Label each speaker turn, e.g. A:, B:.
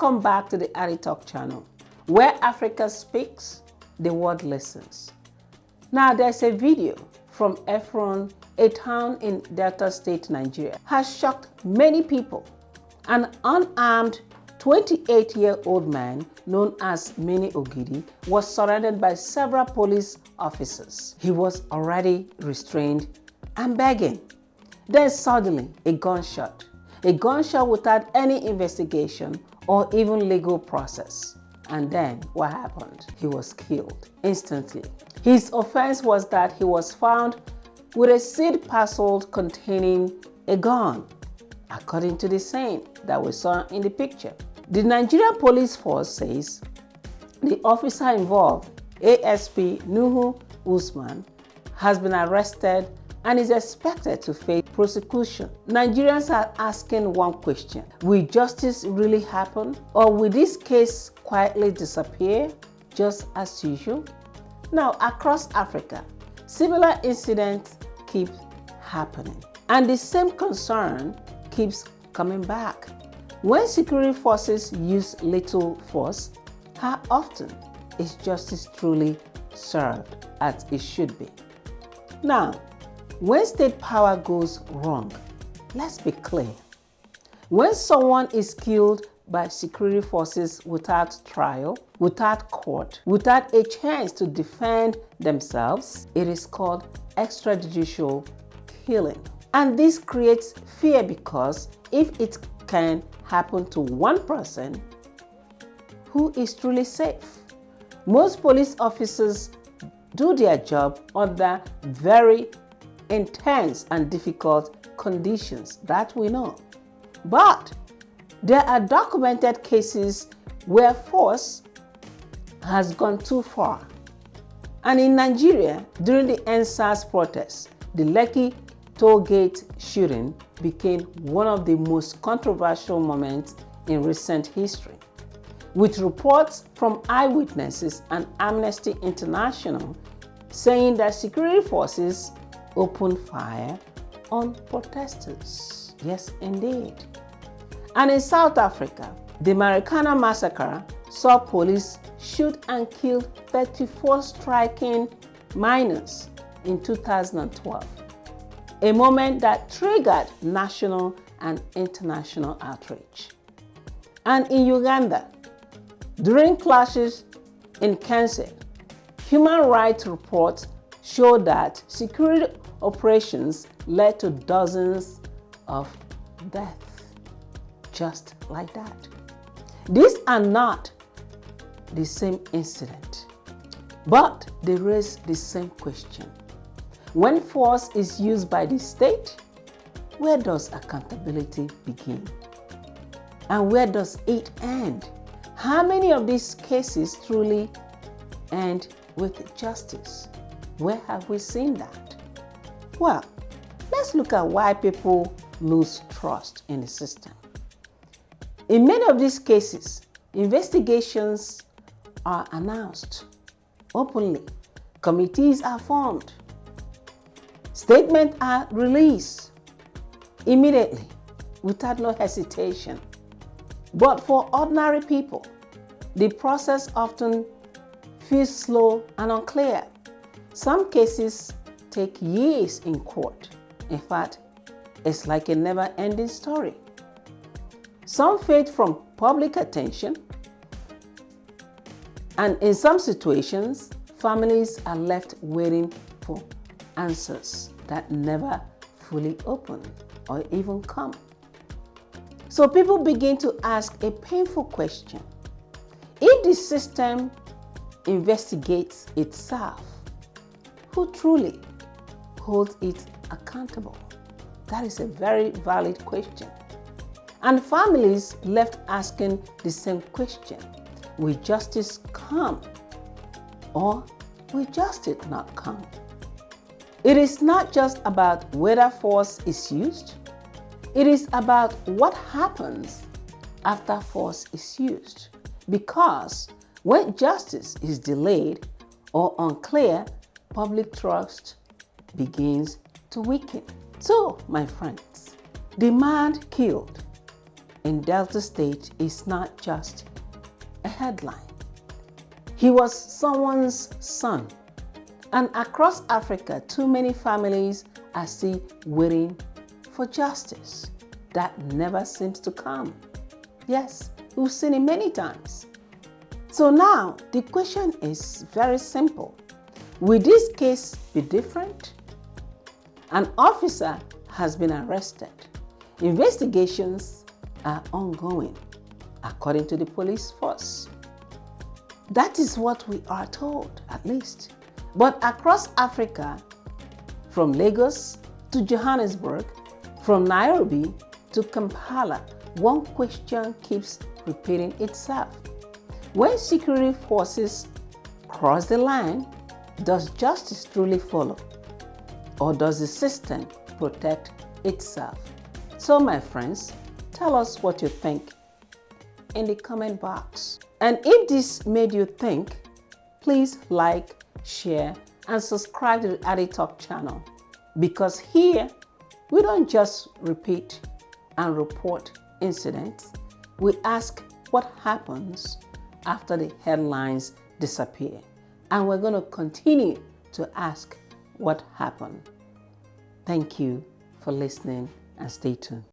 A: Welcome back to the AdieTalk channel, where Africa speaks, the world listens. Now there's a video from Efron, a town in Delta State, Nigeria, has shocked many people. An unarmed 28-year-old man known as Mene Ogidi was surrounded by several police officers. He was already restrained and begging. Then suddenly a gunshot without any investigation or even legal process. And then what happened? He was killed instantly. His offense was that he was found with a sealed parcel containing a gun, according to the scene that we saw in the picture. The Nigerian Police Force says the officer involved, ASP Nuhu Usman, has been arrested and is expected to face prosecution. Nigerians are asking one question: will justice really happen, or will this case quietly disappear just as usual? Now, across Africa, similar incidents keep happening, and the same concern keeps coming back. When security forces use little force, how often is justice truly served as it should be? Now, when state power goes wrong, let's be clear. When someone is killed by security forces without trial, without court, without a chance to defend themselves, it is called extrajudicial killing. And this creates fear, because if it can happen to one person, who is truly safe? Most police officers do their job under very intense and difficult conditions, that we know. But there are documented cases where force has gone too far. And in Nigeria, during the SARS protests, the Lekki Toll Gate shooting became one of the most controversial moments in recent history, with reports from eyewitnesses and Amnesty International saying that security forces opened fire on protesters. Yes, indeed. And in South Africa, the Marikana Massacre saw police shoot and kill 34 striking minors in 2012, a moment that triggered national and international outrage. And in Uganda, during clashes in Kasese, human rights reports show that security operations led to dozens of deaths, just like that. These are not the same incident, but they raise the same question. When force is used by the state, where does accountability begin? And where does it end? How many of these cases truly end with justice? Where have we seen that? Well, let's look at why people lose trust in the system. In many of these cases, investigations are announced openly, committees are formed, statements are released immediately without no hesitation. But for ordinary people, the process often feels slow and unclear. Some cases take years in court. In fact, it's like a never-ending story. Some fade from public attention, and in some situations, families are left waiting for answers that never fully open or even come. So people begin to ask a painful question: if the system investigates itself, who truly holds it accountable? That is a very valid question. And families left asking the same question: will justice come, or will justice not come? It is not just about whether force is used. It is about what happens after force is used. Because when justice is delayed or unclear, public trust begins to weaken. So, my friends, the man killed in Delta State is not just a headline. He was someone's son. And across Africa, too many families are still waiting for justice that never seems to come. Yes, we've seen it many times. So now the question is very simple. Will this case be different? An officer has been arrested. Investigations are ongoing, according to the police force. That is what we are told, at least. But across Africa, from Lagos to Johannesburg, from Nairobi to Kampala, one question keeps repeating itself. When security forces cross the line, does justice truly follow? Or does the system protect itself? So my friends, tell us what you think in the comment box. And if this made you think, please like, share, and subscribe to the AdieTalk channel. Because here, we don't just repeat and report incidents. We ask what happens after the headlines disappear. And we're going to continue to ask what happened. Thank you for listening and stay tuned.